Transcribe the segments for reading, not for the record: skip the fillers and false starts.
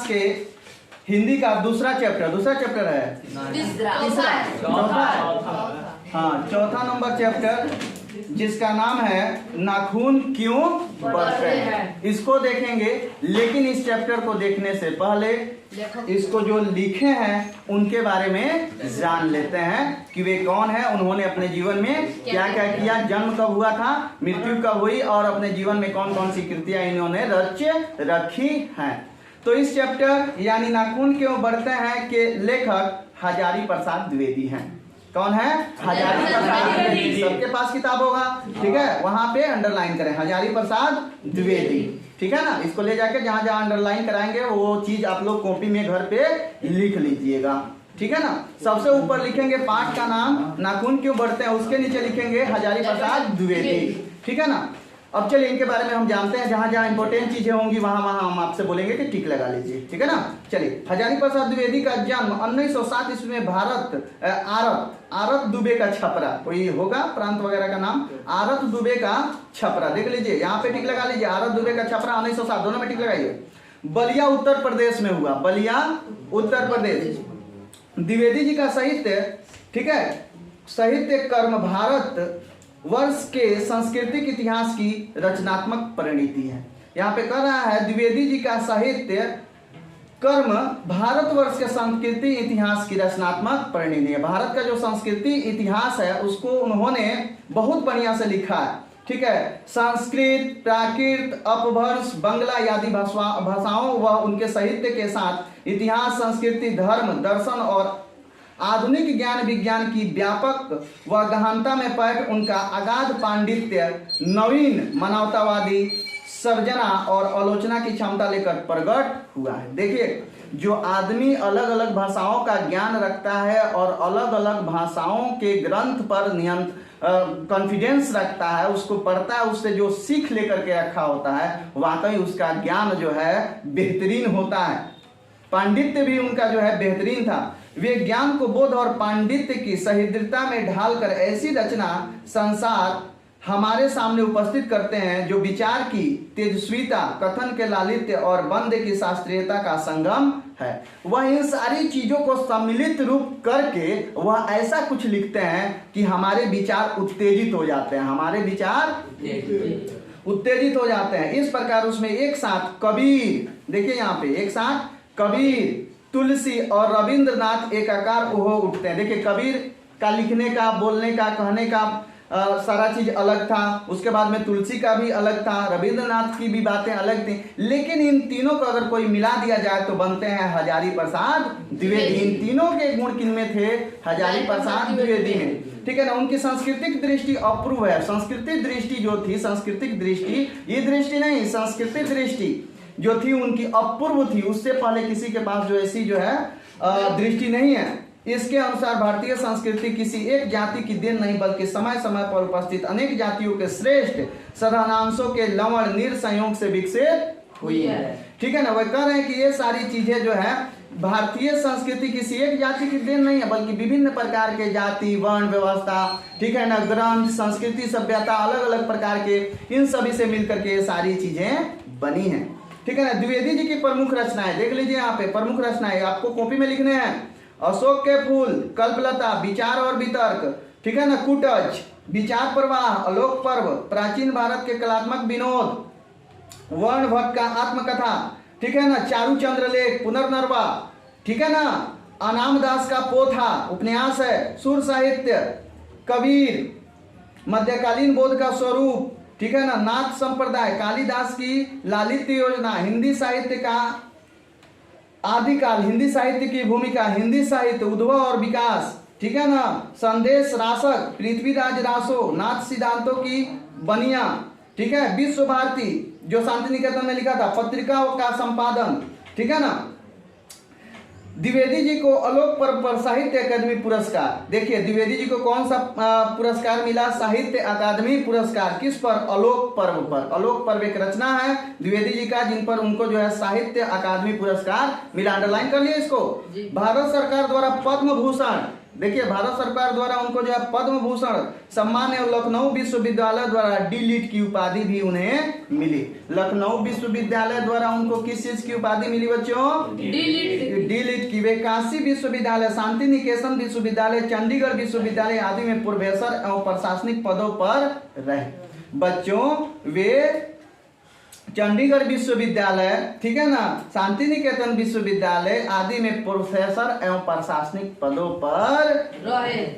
इतिहास के हिंदी का दूसरा चैप्टर है, हाँ चौथा नंबर चैप्टर, जिसका नाम है नाखून क्यों बढ़ते हैं, इसको देखेंगे। लेकिन इस चैप्टर को देखने से पहले इसको जो लिखे हैं उनके बारे में जान लेते हैं कि वे कौन है, उन्होंने अपने जीवन में क्या क्या किया, जन्म कब हुआ था, मृत्यु कब हुई, और अपने जीवन में कौन कौन सी कृतियां इन्होंने रच रखी हैं। तो इस चैप्टर यानी नाखून क्यों बढ़ते हैं के लेखक हजारी प्रसाद द्विवेदी हैं। कौन है? हजारी प्रसाद द्विवेदी। सबके पास किताब होगा, ठीक है, वहां पे अंडरलाइन करें हजारी प्रसाद द्विवेदी, ठीक है ना। इसको ले जाके जहां जहां अंडरलाइन कराएंगे वो चीज आप लोग कॉपी में घर पे लिख लीजिएगा, ठीक है ना। सबसे ऊपर लिखेंगे पाठ का नाम नाखून क्यों बढ़ते हैं, उसके नीचे लिखेंगे हजारी प्रसाद द्विवेदी, ठीक है ना। अब चलिए इनके बारे में हम जानते हैं, जहां जहां इंपॉर्टेंट चीजें होंगी वहां वहां हम आपसे बोलेंगे कि टिक लगा लीजिए, ठीक है ना। चलिए, हजारी प्रसाद द्विवेदी का जन्म 1907 ईस्वी में आरत दुबे का छपरा, कोई होगा प्रांत वगैरह का नाम, आरत दुबे का छपरा, देख लीजिए यहाँ पे टिक लगा लीजिए, आरत दुबे का छपरा 1907, दोनों में टिक लगाइए। बलिया उत्तर प्रदेश में हुआ, बलिया उत्तर प्रदेश। द्विवेदी जी का साहित्य, ठीक है, साहित्य कर्म भारत वर्ष के सांस्कृतिक इतिहास की रचनात्मक परिणति है। यहाँ पे कह रहा है द्विवेदी जी का साहित्य कर्म भारतवर्ष के सांस्कृतिक इतिहास की रचनात्मक परिणति है। भारत का जो संस्कृति इतिहास है उसको उन्होंने बहुत बढ़िया से लिखा है, ठीक है। संस्कृत, प्राकृत, अपभ्रंश, बंगला आदि भाषाओं व उनके साहित्य के साथ इतिहास, संस्कृति, धर्म, दर्शन और आधुनिक ज्ञान विज्ञान की व्यापक व गहनता में पैठ उनका अगाध पांडित्य नवीन मानवतावादी सर्जना और आलोचना की क्षमता लेकर प्रकट हुआ है। देखिए, जो आदमी अलग अलग भाषाओं का ज्ञान रखता है और अलग अलग भाषाओं के ग्रंथ पर कॉन्फिडेंस रखता है, उसको पढ़ता है, उससे जो सीख लेकर के रखा होता है, वाकई उसका ज्ञान जो है बेहतरीन होता है। पांडित्य भी उनका जो है बेहतरीन था। वे ज्ञान को बोध और पांडित्य की सहृदयता में ढालकर ऐसी रचना संसार हमारे सामने उपस्थित करते हैं जो विचार की तेजस्विता, कथन के लालित्य और बंद की शास्त्रीयता का संगम है। वह इन सारी चीजों को सम्मिलित रूप करके वह ऐसा कुछ लिखते हैं कि हमारे विचार उत्तेजित हो जाते हैं, हमारे विचार उत्तेजित हो जाते हैं। इस प्रकार उसमें एक साथ कबीर, देखिए यहाँ पे एक साथ कबीर, तुलसी और रविंद्रनाथ एकाकार हो उठते हैं। देखिए, कबीर का लिखने का, बोलने का, कहने का सारा चीज अलग था, उसके बाद में तुलसी का भी अलग था, रविंद्रनाथ की भी बातें अलग थी, लेकिन इन तीनों को अगर कोई मिला दिया जाए तो बनते हैं हजारी प्रसाद द्विवेदी। इन तीनों के गुण किनमें थे? हजारी प्रसाद द्विवेदी में, ठीक है ना। उनकी सांस्कृतिक दृष्टि अपूर्व है। सांस्कृतिक दृष्टि जो थी, सांस्कृतिक दृष्टि, ये दृष्टि नहीं, सांस्कृतिक दृष्टि जो थी उनकी अपूर्व थी। उससे पहले किसी के पास जो ऐसी जो है दृष्टि नहीं है। इसके अनुसार भारतीय संस्कृति किसी एक जाति की देन नहीं बल्कि समय समय पर उपस्थित अनेक जातियों के श्रेष्ठ साधनांशों के लवण निर्संयोग से विकसित हुई है, ठीक है ना। वह कह रहे हैं कि ये सारी चीजें जो है भारतीय संस्कृति किसी एक जाति की देन नहीं है बल्कि विभिन्न प्रकार के जाति, वर्ण व्यवस्था, ठीक है ना, ग्रंथ, संस्कृति, सभ्यता, अलग अलग प्रकार के इन सभी से मिलकर के ये सारी चीजें बनी हैं, ठीक है ना। द्विवेदी जी की प्रमुख रचनाएं देख लीजिए, यहाँ पे प्रमुख रचनाएं आपको कॉपी में लिखने हैं। अशोक के फूल, कल्पलता, विचार और वितर्क, ठीक है ना, कुटज, विचार प्रवाह, आलोक पर्व, प्राचीन भारत के कलात्मक विनोद, वर्ण भट्ट का आत्मकथा, ठीक है ना, चारुचंद्र लेख, पुनर्नर्वा, ठीक है ना, अनामदास का पोथा उपन्यास है, सुर साहित्य, कबीर, मध्यकालीन बोध का स्वरूप, ठीक है ना, नाथ संप्रदाय, कालिदास की लालित्य योजना, हिंदी साहित्य का आदिकाल, हिंदी साहित्य की भूमिका, हिंदी साहित्य उद्भव और विकास, ठीक है ना, संदेश रासक, पृथ्वीराज रासो, नाथ सिद्धांतों की बनिया, ठीक है, विश्व भारती जो शांति निकेतन में लिखा था, पत्रिका का संपादन, ठीक है ना। द्विवेदी जी को आलोक पर्व पर साहित्य अकादमी पुरस्कार, देखिए द्विवेदी जी को कौन सा पुरस्कार मिला? साहित्य अकादमी पुरस्कार। किस पर? आलोक पर्व पर। आलोक पर्व एक रचना है द्विवेदी जी का जिन पर उनको जो है साहित्य अकादमी पुरस्कार मिला। अंडरलाइन कर लिया इसको। भारत सरकार द्वारा पद्म भूषण, देखिए भारत सरकार द्वारा उनको जो है पद्म भूषण सम्मान एवं लखनऊ विश्वविद्यालय द्वारा डी.लिट की उपाधि भी उन्हें मिली। लखनऊ विश्वविद्यालय द्वारा उनको किस चीज की उपाधि मिली बच्चों? डी.लिट की। वे काशी विश्वविद्यालय, शांति निकेतन विश्वविद्यालय, चंडीगढ़ विश्वविद्यालय आदि में प्रोफेसर एवं प्रशासनिक पदों पर रहे। बच्चों वे चंडीगढ़ विश्वविद्यालय, ठीक है ना, शांति निकेतन विश्वविद्यालय आदि में प्रोफेसर एवं प्रशासनिक पदों पर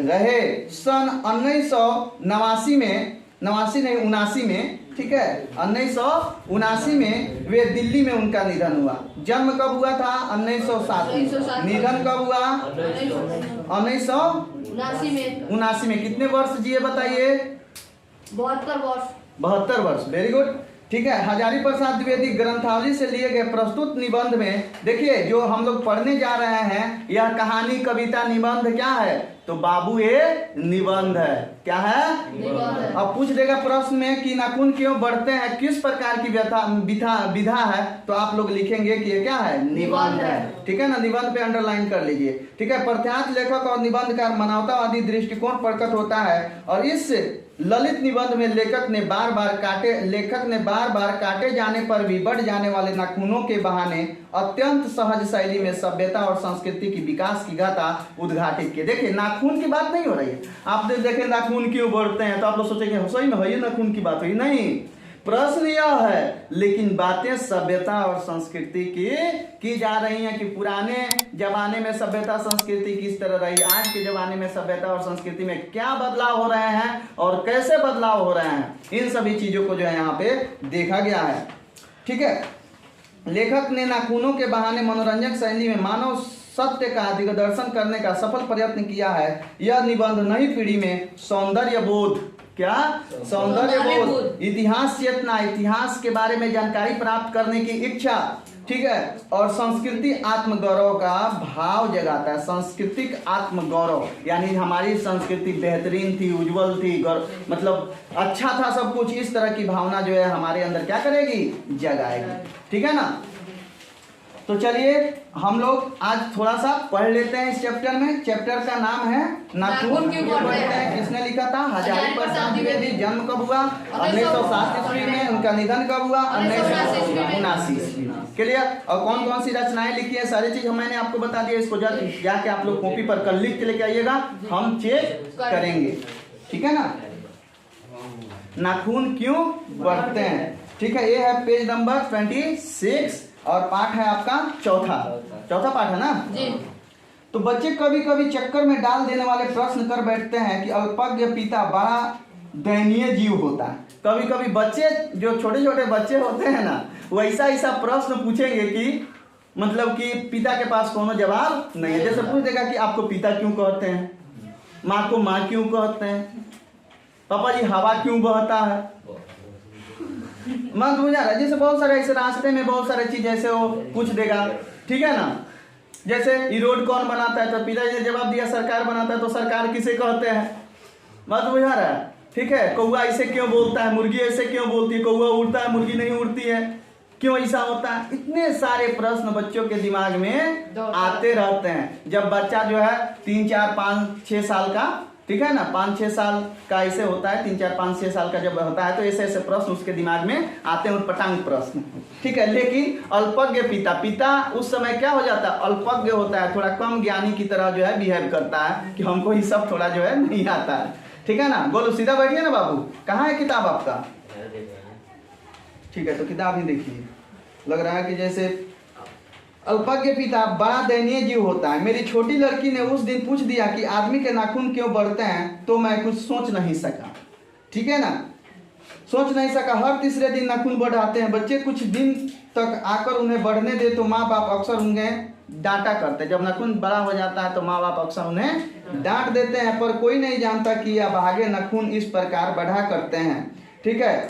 रहे। सन 1989 में, 79 में, ठीक है, 1979 में वे दिल्ली में उनका निधन हुआ। जन्म कब हुआ था? 1907। निधन कब हुआ? 1979 में। कितने वर्ष जिए बताइए? 72 वर्ष। वेरी गुड, ठीक है। हजारी प्रसाद द्विवेदी ग्रंथावली से लिए गए प्रस्तुत निबंध में देखिए जो हम लोग पढ़ने जा रहे हैं, यह कहानी, कविता, निबंध क्या है? तो बाबू ये निबंध है। क्या है? निबंध। अब पूछ देगा प्रश्न में कि नाखून क्यों बढ़ते हैं, किस प्रकार की विधा है, तो आप लोग लिखेंगे कि ये क्या है? निबंध है। ठीक है ना, निबंध पे अंडरलाइन कर लीजिए। ठीक है, प्रख्यात लेखक और निबंधकार मानवतावादी दृष्टिकोण प्रकट होता है और इस ललित निबंध में लेखक ने बार बार काटे जाने पर भी बढ़ जाने वाले नाखूनों के बहाने अत्यंत सहज शैली में सभ्यता और संस्कृति की विकास की गाथा उद्घाटित की। देखिए नाखून की बात नहीं हो रही है। आप देखें नाखून क्यों बढ़ते हैं तो आप लोग सोचेंगे सही में है नाखून की बात हुई, नहीं। प्रश्न यह है, लेकिन बातें सभ्यता और संस्कृति की जा रही हैं कि पुराने जमाने में सभ्यता संस्कृति किस तरह रही, आज के जमाने में सभ्यता और संस्कृति में क्या बदलाव हो रहे हैं और कैसे बदलाव हो रहे हैं, इन सभी चीजों को जो है यहाँ पे देखा गया है। ठीक है, लेखक ने नाखूनों के बहाने मनोरंजक शैली में मानव सत्य का दिग्दर्शन करने का सफल प्रयत्न किया है। यह निबंध नई पीढ़ी में सौंदर्य बोध, क्या सौंदर्य बोध, इतिहास चेतना, इतिहास के बारे में जानकारी प्राप्त करने की इच्छा, ठीक है, और संस्कृति आत्मगौरव का भाव जगाता है। सांस्कृतिक आत्मगौरव यानी हमारी संस्कृति बेहतरीन थी, उज्जवल थी, मतलब अच्छा था सब कुछ, इस तरह की भावना जो है हमारे अंदर क्या करेगी? जगाएगी। ठीक है ना। तो चलिए हम लोग आज थोड़ा सा पढ़ लेते हैं इस चैप्टर में। चैप्टर का नाम है नाखून क्यों बढ़ते हैं। किसने लिखा था? हजारी प्रसाद द्विवेदी। जन्म कब हुआ? 1907 ईस्वी में। उनका निधन कब हुआ? 1979 ईस्वी में। क्लियर। और कौन कौन सी रचनाएं लिखी है सारी चीज मैंने आपको बता दिया। इसको जाके आप लोग कॉपी पर कल लिख के लेके आइएगा, हम चेक करेंगे। ठीक है ना। नाखून क्यों बढ़ते हैं, ठीक है, ये है पेज नंबर 26 और पाठ है आपका चौथा पाठ है ना जी। तो बच्चे कभी कभी चक्कर में डाल देने वाले प्रश्न कर बैठते हैं कि अल्पज्ञ पिता बड़ा दयनीय जीव होता है। कभी कभी बच्चे जो छोटे छोटे बच्चे होते हैं ना, वो ऐसा प्रश्न पूछेंगे कि मतलब कि पिता के पास कोनो जवाब नहीं है। जैसे पूछ देगा कि आपको पिता क्यों कहते हैं, माँ को माँ क्यों कहते हैं, पापा जी हवा क्यों बहता है, मन बुझा रहा है। जैसे बहुत सारे ऐसे रास्ते में बहुत सारे चीज ऐसे वो पूछ देगा। ठीक है ना। जैसे ये रोड कौन बनाता है, तो पिताजी ने जवाब दिया सरकार बनाता है। तो सरकार किसे कहते हैं? मत बुझा रहा है। ठीक है, कौआ ऐसे क्यों बोलता है, मुर्गी ऐसे क्यों बोलती है, कौआ उड़ता है मुर्गी नहीं उड़ती है, क्यों ऐसा होता है? इतने सारे प्रश्न बच्चों के दिमाग में आते रहते हैं। जब बच्चा जो है 3, 4, 5, 6 साल का, ठीक है ना, 5-6 साल का ऐसे होता है, 3, 4, 5, 6 साल का जब होता है तो ऐसे प्रश्न उसके दिमाग में आते हैं, पटांग प्रश्न। ठीक है, लेकिन अल्पज्ञ पिता उस समय क्या हो जाता है? अल्पज्ञ होता है, थोड़ा कम ज्ञानी की तरह जो है बिहेव करता है कि हमको ये सब थोड़ा जो है नहीं आता है। ठीक है ना। बोलो सीधा बैठिए ना बाबू। कहाँ है किताब आपका? ठीक है, तो किताब ही देखिए। लग रहा है कि जैसे अल्पज्ञ पिता बड़ा दयनीय जीव होता है। मेरी छोटी लड़की ने उस दिन पूछ दिया कि आदमी के नाखून क्यों बढ़ते हैं, तो मैं कुछ सोच नहीं सका। ठीक है ना, सोच नहीं सका। हर तीसरे दिन नाखून बढ़ाते हैं। बच्चे कुछ दिन तक आकर उन्हें बढ़ने दे तो माँ बाप अक्सर उन्हें डांटा करते हैं। जब नाखून बड़ा हो जाता है तो माँ बाप अक्सर उन्हें डांट देते हैं, पर कोई नहीं जानता कि यह भागे नाखून इस प्रकार बढ़ा करते हैं। ठीक है,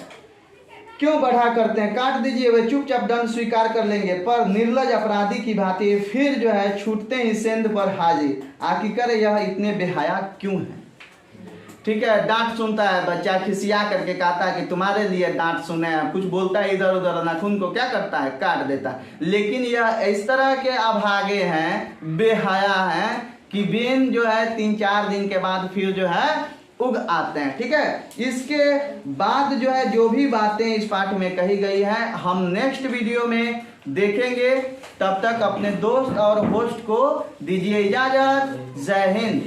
क्यों बढ़ा करते हैं? काट दीजिए, वे चुपचाप दंड स्वीकार कर लेंगे, पर निर्लज अपराधी की भांति फिर जो है छूटते ही सेंध पर हाजिर। आखिर यह इतने बेहया क्यों है? ठीक है, डांट सुनता है बच्चा, खिसिया करके कहता है कि तुम्हारे लिए डांट सुने हैं, कुछ बोलता है इधर उधर, नाखून को क्या करता है? काट देता है। लेकिन यह इस तरह के अभागे हैं, बेहया हैं कि बेन जो है 3-4 दिन के बाद फिर जो है उग आते हैं। ठीक है, इसके बाद जो है जो भी बातें इस पाठ में कही गई हैं हम नेक्स्ट वीडियो में देखेंगे। तब तक अपने दोस्त और होस्ट को दीजिए इजाजत। जय हिंद।